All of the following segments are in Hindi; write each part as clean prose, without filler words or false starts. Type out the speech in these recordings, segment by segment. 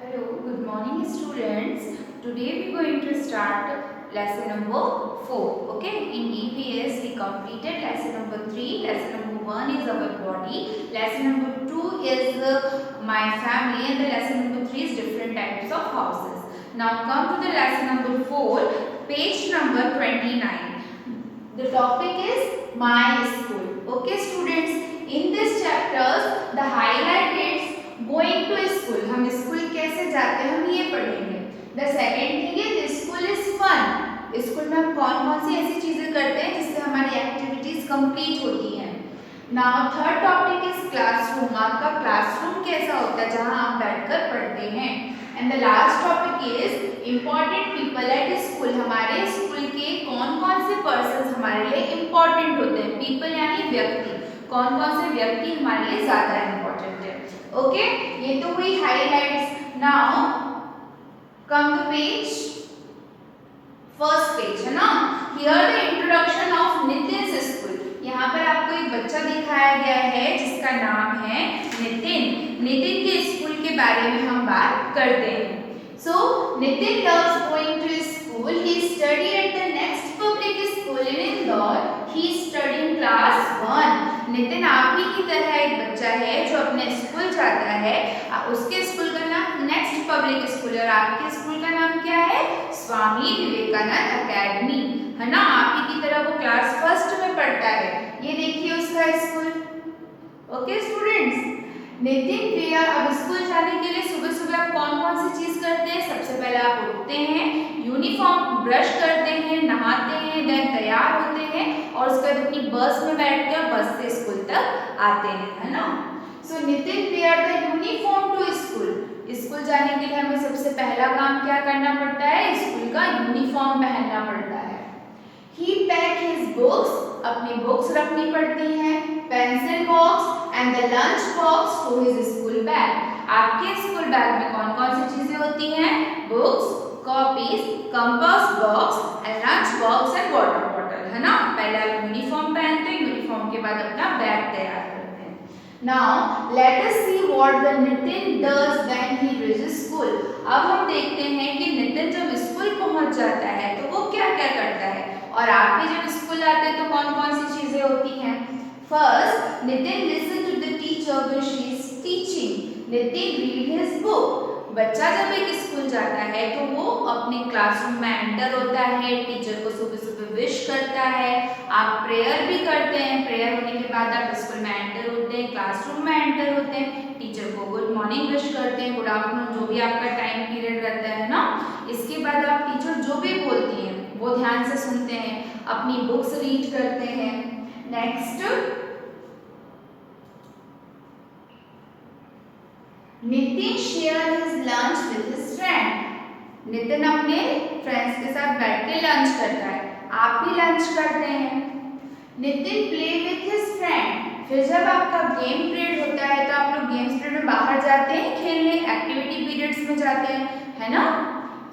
Hello, good morning students. Today we are going to start lesson number 4. Okay, in EVS we completed lesson number 3. Lesson number 1 is our body. Lesson number 2 is my family, and the lesson number 3 is different types of houses. Now come to the lesson number 4, page number 29. The topic is my school. Okay students, in this chapters the highlight is going to school. हम स्कूल कैसे जाते हैं हम ये पढ़ेंगे. The second thing is school is fun. School में हम कौन कौन सी ऐसी चीजें करते हैं जिससे हमारी एक्टिविटीज कंप्लीट होती हैं. Now third topic is classroom. आपका क्लासरूम कैसा होता है जहाँ आप बैठकर पढ़ते हैं. And the last topic is important people at school. हमारे स्कूल के कौन कौन से पर्सन हमारे लिए इम्पोर्टेंट होते हैं. people यानी व्यक्ति, कौन कौन से व्यक्ति हमारे लिए ज्यादा इम्पोर्टेंट है. ओके, ये तो हुई highlights. Now come to page, first page है ना. Here the introduction of Nitin school. यहाँ पर आपको एक बच्चा दिखाया गया है जिसका नाम है नितिन. नितिन के स्कूल के बारे में हम बात करते हैं. So Nitin loves going to school. He study at the next public school in Indore. He study in class 1. Nitin आप ही की तरह एक बच्चा है जो अपने स्कूल जाता है. उसके स्कूल का नाम नेक्स्ट पब्लिक स्कूल और आपके स्कूल का नाम क्या है? स्वामी विवेकानंद एकेडमी है ना. आप ही की तरह वो क्लास 1 में पढ़ता है. ये देखिए उसका स्कूल. ओके स्टूडेंट्स, नितिन प्रिया अब स्कूल जाने के लिए सुबह सुबह आप कौन कौन सी चीज करते हैं? सबसे पहले आप उठते हैं, यूनिफॉर्म ब्रश करते हैं, नहाते हैं, देन तैयार होते हैं और उसके बाद अपनी बस में बैठकर बस से स्कूल तक आते हैं, है ना. So Nitin wear the uniform to school. School जाने के लिए हमें सबसे पहला काम क्या करना पड़ता है? स्कूल का यूनिफॉर्म पहनना पड़ता है. He pack his books. अपनी बुक्स रखनी पड़ती हैं, pencil box and the lunch box to his school bag. आपके स्कूल बैग में कौन कौन सी चीजें होती हैं? Books, copies, compass box and lunch box and water bottle, है ना. पहले आप यूनिफॉर्म पहनते हैं, यूनिफॉर्म के बाद अपना बैग तैयार करते हैं. Now let us see what the Nitin does when he reaches school. अब हम देखते हैं कि नितिन जब स्कूल पहुंच जाता है तो वो क्या क्या करता है. और आप भी जब स्कूल आते हैं तो कौन कौन सी चीजें होती हैं? First, Nitin listen to the teacher when she is teaching. Nitin read his book. बच्चा जब एक स्कूल जाता है तो वो अपने क्लासरूम में एंटर होता है, टीचर को सुबह सुबह विश करता है, आप प्रेयर भी करते हैं. प्रेयर होने के बाद आप स्कूल में एंटर होते हैं, क्लासरूम में एंटर होते हैं, टीचर को गुड मॉर्निंग विश करते हैं, गुड आफ्टरनून, जो भी आपका टाइम पीरियड रहता है ना. इसके बाद आप टीचर जो भी बोलती हैं वो ध्यान से सुनते हैं, अपनी बुक्स रीड करते हैं. Next, Nitin share his lunch with his friend. Nitin अपने फ्रेंड्स के साथ बैठ के लंच करता है. आप भी लंच करते हैं. Nitin play with his friend. फिर जब आपका गेम पीरियड होता है तो आप लोग गेम्स पीरियड में बाहर जाते हैं खेलने, एक्टिविटी पीरियड्स में जाते हैं, है ना.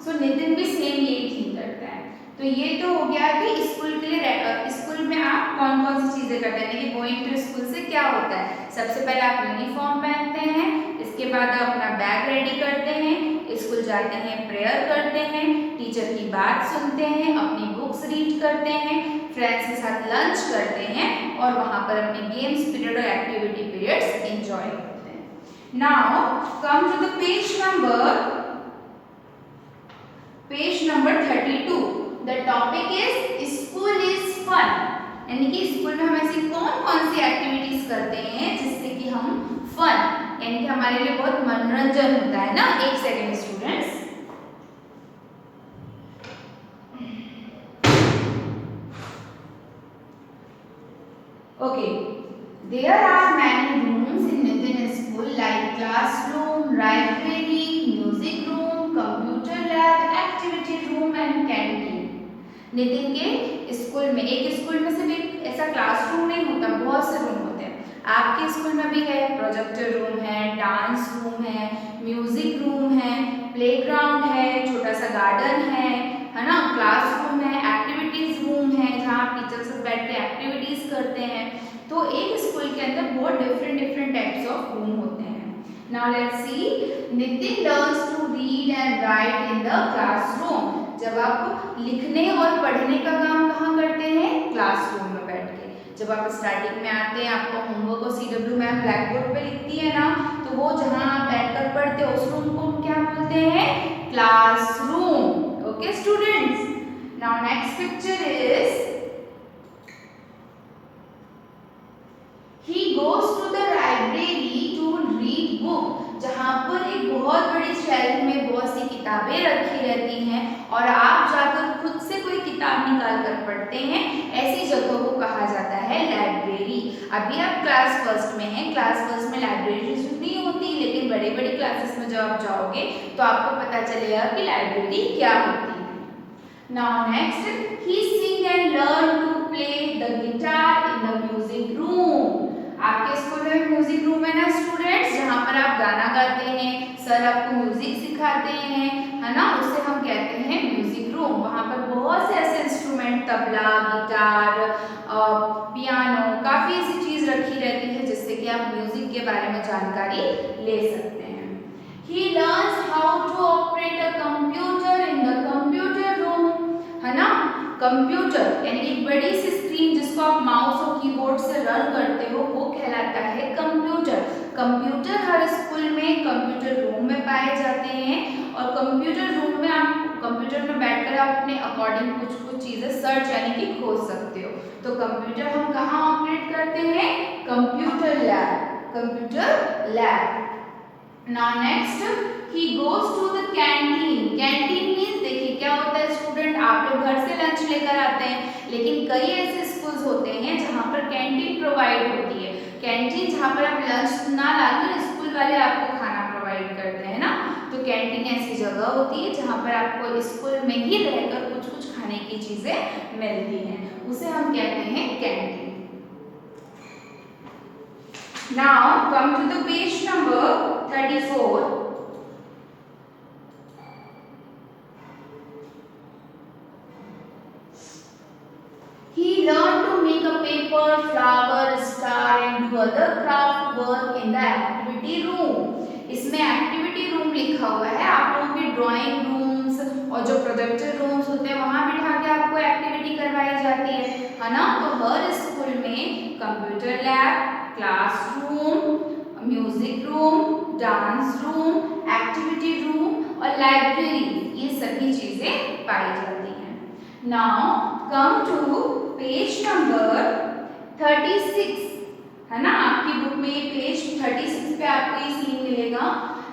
सो नितिन भी सेम यही थिंग करता है. तो ये तो हो गया कि स्कूल के लिए स्कूल में आप कौन कौन सी चीजें करते हैं. देखिए गोइंग टू स्कूल से क्या होता है? सबसे पहले आप यूनिफॉर्म पहनते हैं, इसके बाद आप अपना बैग रेडी करते हैं, स्कूल जाते हैं, प्रेयर करते हैं, टीचर की बात सुनते हैं, अपनी बुक्स रीड करते हैं, फ्रेंड्स के साथ लंच करते हैं और वहां पर अपने गेम्स पीरियड और एक्टिविटी पीरियड्स एंजॉय करते हैं. Now come to the page number 32. The topic is school is fun. यानी कि स्कूल में हम ऐसी कौन कौन सी एक्टिविटीज करते हैं जिससे कि हम फन, यानी कि हमारे लिए बहुत मनोरंजन होता है ना. एक second students. Okay, there are many rooms in Nitin school like classroom, library, music room, computer lab, activity room and canteen. Nitin के स्कूल में, एक स्कूल में सिर्फ एक ऐसा क्लासरूम नहीं होता, बहुत से रूम होते हैं. आपके स्कूल में भी है, प्रोजेक्टर रूम है, डांस रूम है, म्यूजिक रूम है, प्लेग्राउंड है, छोटा सा गार्डन है ना, क्लासरूम है, एक्टिविटीज रूम है जहाँ आप टीचर से बैठ के एक्टिविटीज करते हैं. तो एक स्कूल के अंदर बहुत डिफरेंट टाइप्स ऑफ रूम होते हैं. Now let's see. Nitin learns to and write in the classroom. जब आप लिखने और पढ़ने का काम कहाँ करते हैं? क्लासरूम में बैठ के। जब आप स्टार्टिंग में आते हैं, आपका होमवर्क और CW मैम ब्लैक बोर्ड पे लिखती है ना, तो वो जहाँ आप बैठकर पढ़ते हो उस रूम को हम क्या बोलते हैं? Classroom. Okay students, now next picture is he goes to the library to read book। जहाँ पर एक बहुत बड़ी शेल्फ में बहुत सी किताबें रखी रहती हैं और आप जाकर खुद से कोई किताब निकाल कर पढ़ते हैं, ऐसी जगह को कहा जाता है लाइब्रेरी। अभी आप क्लास फर्स्ट में हैं, क्लास फर्स्ट में लाइब्रेरी नहीं होती, लेकिन बड़ी बड़ी क्लासेस में जब आप जाओगे तो आपको पता चलेगा कि लाइब्रेरी क्या होती है। Now next, he sing and learn to play the guitar in the music room। आपके स्कूल में म्यूजिक रूम है ना स्टूडेंट्स, जहाँ पर आप गाना गाते हैं, सर आपको म्यूजिक सिखाते हैं, है ना, उसे हम कहते हैं म्यूजिक रूम। वहाँ पर बहुत से ऐसे इंस्ट्रूमेंट, तबला, गिटार, पियानो, काफ़ी ऐसी चीज़ रखी रहती है जिससे कि आप म्यूजिक के बारे में जानकारी ले सकते हैं। He learns how to operate a computer in the computer room। है ना, कंप्यूटर यानी एक बड़ी सी स्क्रीन जिसको आप माउस और कीबोर्ड से रन करते हो, वो कहलाता है कंप्यूटर। कंप्यूटर हर स्कूल में कंप्यूटर रूम में पाए जाते हैं और कंप्यूटर रूम में आप कंप्यूटर में बैठकर आप अपने अकॉर्डिंग कुछ चीजें सर्च यानी कि खोज सकते हो। तो कंप्यूटर हम कहाँ ऑपरेट करते हैं? Computer lab, computer lab. Now next, he goes to the canteen। Canteen means देखिए क्या होता है स्टूडेंट, आप लोग घर से लंच लेकर आते हैं, लेकिन कई ऐसे स्कूल्स होते हैं जहाँ पर कैंटीन प्रोवाइड होती है। कैंटीन जहाँ पर आप लंच ना लाकर स्कूल वाले आपको खाना प्रोवाइड करते हैं ना, तो कैंटीन ऐसी जगह होती है जहाँ पर आपको स्कूल में ही रहकर कुछ खाने की चीजें मिलती हैं, उसे हम कहते हैं canteen. Now come to the page number 34। He learned to make a paper, flower, star and do other craft work in the activity room। इसमें एक्टिविटी रूम लिखा हुआ है, आप लोगों के ड्राइंग रूम्स और जो प्रोजेक्टर रूम्स होते हैं वहाँ बिठा के आपको एक्टिविटी करवाई जाती है ना। तो हर स्कूल में computer lab, classroom, music room, dance room, activity room और लाइब्रेरी, ये सभी चीजें पाई जाती हैं। Now come to page number 36, है ना, आपकी बुक में पेज 36 पे आपको ये सीन मिलेगा।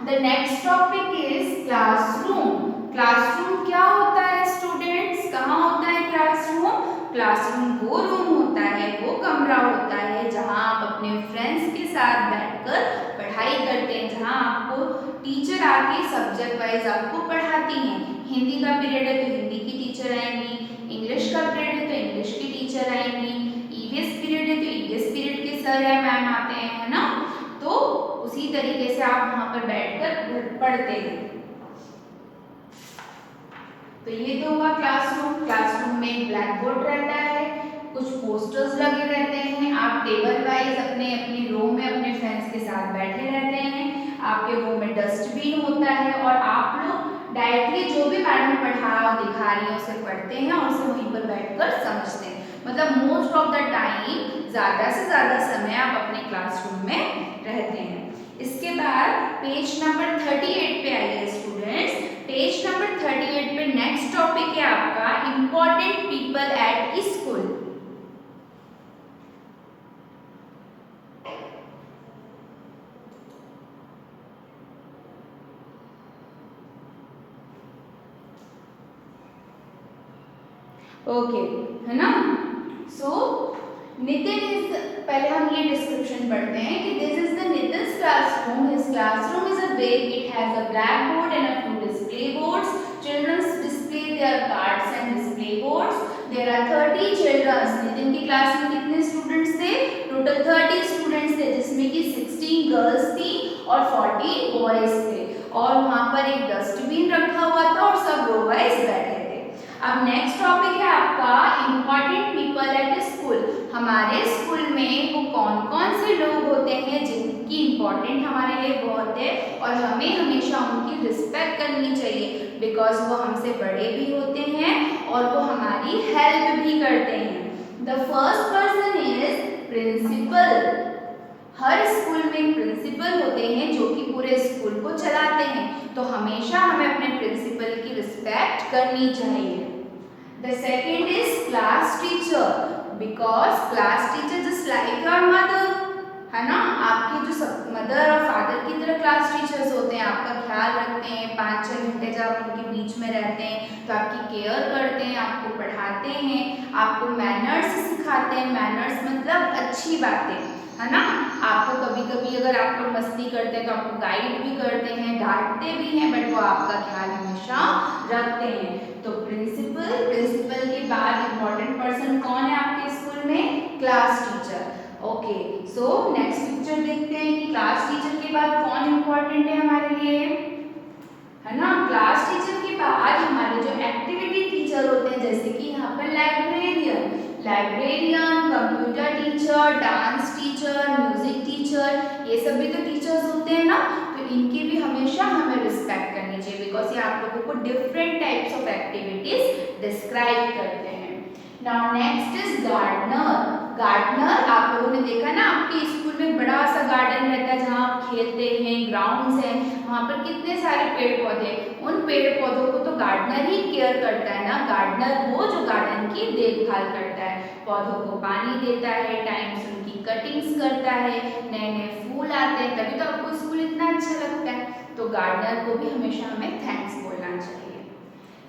The next topic is classroom. Classroom क्या होता है स्टूडेंट्स? कहाँ होता है क्लासरूम? क्लासरूम वो रूम होता है, वो कमरा होता है जहाँ आप अपने फ्रेंड्स के साथ बैठकर पढ़ाई करते हैं, जहाँ आपको टीचर आके सब्जेक्ट वाइज आपको पढ़ाती हैं। हिंदी का पीरियड है तो हिंदी की टीचर आएंगी, इंग्लिश का पीरियड है तो इंग्लिश की टीचर आएंगी, ईवीएस पीरियड है तो ईवीएस पीरियड के सर या मैम आते हैं, है ना। तो उसी तरीके से आप वहाँ पर बैठकर पढ़ते हैं। तो ये तो हुआ क्लासरूम। क्लासरूम में एक ब्लैक बोर्ड रहता है, कुछ पोस्टर्स लगे रहते हैं, आप टेबल वाइज अपने अपनी रो में अपने फ्रेंड्स के साथ बैठे रहते हैं, आपके रो में डस्टबिन होता है और आप लोग डायरेक्टली जो भी मैडम पढ़ा दिखा रही है उसे पढ़ते हैं और उसे वहीं पर बैठकर समझते हैं। मतलब मोस्ट ऑफ द टाइम ज़्यादा से ज़्यादा समय आप अपने क्लासरूम में रहते हैं। इसके बाद पेज नंबर 38 पे आइए स्टूडेंट्स। पेज नंबर 38 पे नेक्स्ट टॉपिक है आपका important people at school. Okay, है ना। सो नितिन इज, पहले हम ये डिस्क्रिप्शन पढ़ते हैं कि this is the Nitin's classroom. His classroom is a big, it has a black board and a few display boards. Children display their cards and display boards. There are 30 children. Nitin की क्लास में कितने स्टूडेंट्स थे? टोटल 30 स्टूडेंट्स थे, जिसमें कि 16 गर्ल्स थी और 40 बॉयज थे। और वहाँ पर एक डस्टबिन रखा हुआ था और सब रो वाइज बैठे थे। अब नेक्स्ट टॉपिक है आपका इम्पोर्टेंट पीपल एट स्कूल। हमारे स्कूल में वो कौन कौन से लोग होते हैं जिनकी इम्पोर्टेंट हमारे लिए बहुत है और हमें हमेशा उनकी रिस्पेक्ट करनी चाहिए, बिकॉज वो हमसे बड़े भी होते हैं और वो हमारी हेल्प भी करते हैं। The first person is principal. हर स्कूल में प्रिंसिपल होते हैं जो कि पूरे स्कूल को चलाते हैं, तो हमेशा हमें अपने प्रिंसिपल की रिस्पेक्ट करनी चाहिए। The second is class teacher, because class teacher just like your mother, है ना, आपके जो मदर और फादर की तरह क्लास टीचर्स होते हैं, आपका ख्याल रखते हैं, 5-6 घंटे जब आप उनके बीच में रहते हैं तो आपकी केयर करते हैं, आपको पढ़ाते हैं, आपको मैनर्स सिखाते हैं। मैनर्स मतलब अच्छी बातें, है ना। आपको कभी कभी अगर आप लोग मस्ती करते हैं तो आपको गाइड भी करते हैं, डांटते भी हैं, बट वो आपका ख्याल हमेशा रखते हैं। तो प्रिंसिपल के बाद इम्पोर्टेंट पर्सन कौन है आपके स्कूल में? Class teacher. Okay, so next picture देखते हैं कि क्लास टीचर के बाद कौन इम्पोर्टेंट है हमारे लिए, है ना। क्लास टीचर के बाद हमारे जो एक्टिविटी टीचर होते हैं, जैसे कि यहाँ पर librarian, computer teacher, dance teacher, music teacher, ये सब भी तो टीचर्स होते हैं ना, तो इनकी भी हमेशा हमें रिस्पेक्ट करनी चाहिए, बिकॉज ये आप लोगों को different types of activities describe करते हैं। Now next is gardener. Gardener आप लोगों ने देखा ना, आपके स्कूल में बड़ा सा गार्डन रहता है जहाँ आप खेलते हैं, ग्राउंड्स हैं, वहाँ पर कितने सारे पेड़ पौधे, उन पेड़ पौधों को तो गार्डनर ही केयर करता है ना। गार्डनर वो जो गार्डन की देखभाल करता है, पौधों को पानी देता है, टाइम से उनकी कटिंग्स करता है, नए नए फूल आते हैं, तभी तो आपको स्कूल इतना अच्छा लगता है। तो गार्डनर को भी हमेशा हमें थैंक्स बोलना चाहिए।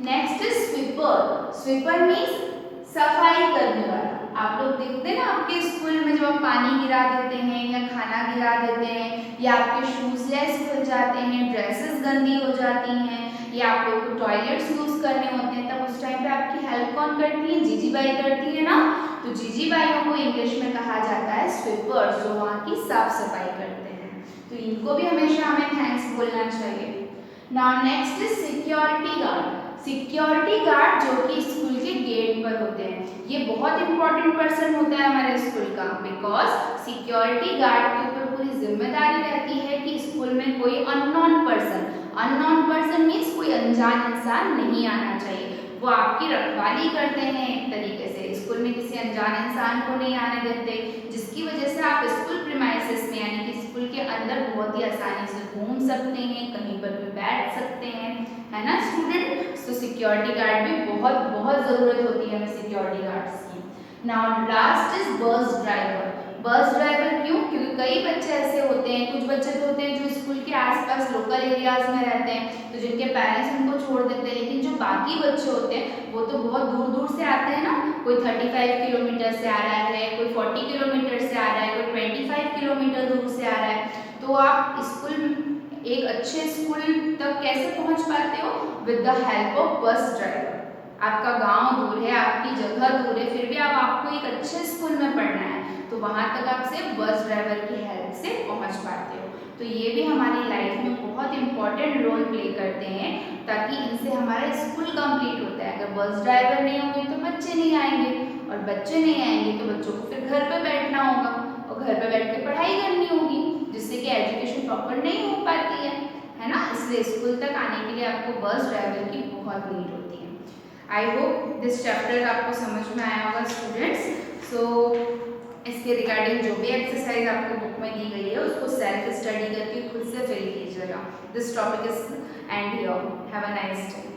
Next is sweeper. Sweeper means सफाई करने वाला। आप लोग देखते हैं ना आपके स्कूल में जब आप पानी गिरा देते हैं या खाना गिरा देते हैं, या आपके शूज लेस खुल जाते हैं, ड्रेसेस गंदी हो जाती हैं, या आप लोग को टॉयलेट्स यूज करने होते हैं, तब उस टाइम पे आपकी हेल्प कौन करती है? जीजी बाई करती है ना। तो जीजी बाइयों को इंग्लिश में कहा जाता है स्वीपर्स, जो वहाँ की साफ सफाई करते हैं। तो इनको भी हमेशा हमें थैंक्स बोलना चाहिए। Now next is security guard. Security guard जो कि स्कूल के गेट पर होते हैं, ये बहुत इंपॉर्टेंट पर्सन होता है हमारे स्कूल का, बिकॉज सिक्योरिटी गार्ड के ऊपर पूरी जिम्मेदारी रहती है कि स्कूल में कोई अननोन पर्सन मीन्स कोई अनजान इंसान नहीं आना चाहिए। वो आपकी रखवाली करते हैं एक तरीके से, स्कूल में किसी अनजान इंसान को नहीं आने देते, जिसकी वजह से आप स्कूल प्रीमाइसेस में यानी कि स्कूल के अंदर बहुत ही आसानी से घूम सकते हैं, कहीं पर भी बैठ सकते हैं, है ना स्टूडेंट। तो सिक्योरिटी गार्ड भी बहुत ज़रूरत होती है हमें सिक्योरिटी गार्ड्स की। Now last is bus driver. Bus driver क्यों? क्योंकि कई बच्चे ऐसे होते हैं, कुछ बच्चे तो होते हैं जो स्कूल के आसपास लोकल एरियाज में रहते हैं, तो जिनके पेरेंट्स उनको छोड़ देते हैं, लेकिन जो बाकी बच्चे होते हैं वो तो बहुत दूर दूर से आते हैं ना। कोई 35 किलोमीटर से आ रहा है, कोई 40 किलोमीटर से आ रहा है, कोई 25 किलोमीटर दूर से आ रहा है, तो आप स्कूल एक अच्छे स्कूल तक कैसे पहुंच पाते हो? With the help of bus driver. आपका गांव दूर है, आपकी जगह दूर है, फिर भी आपको एक अच्छे स्कूल में पढ़ना है, तो वहां तक आप सिर्फ बस ड्राइवर की हेल्प से पहुंच पाते हो। तो ये भी हमारी लाइफ में बहुत इंपॉर्टेंट रोल प्ले करते हैं, ताकि इनसे हमारा स्कूल कंप्लीट होता है। अगर बस ड्राइवर नहीं होंगे तो बच्चे नहीं आएंगे, और बच्चे नहीं आएंगे तो बच्चों को फिर घर पे बैठना होगा, और घर पे बैठ के पढ़ाई करनी होगी, जिससे कि एजुकेशन प्रॉपर नहीं हो पाती है ना। इसलिए स्कूल तक आने के लिए आपको बस ड्राइवर की बहुत नीड होती है। आई होप दिस चैप्टर आपको समझ में आया होगा स्टूडेंट्स। सो इसके रिगार्डिंग जो भी एक्सरसाइज आपको बुक में दी गई है उसको सेल्फ स्टडी करके खुद से फिल कीजिएगा। This topic is and here. Have a nice day.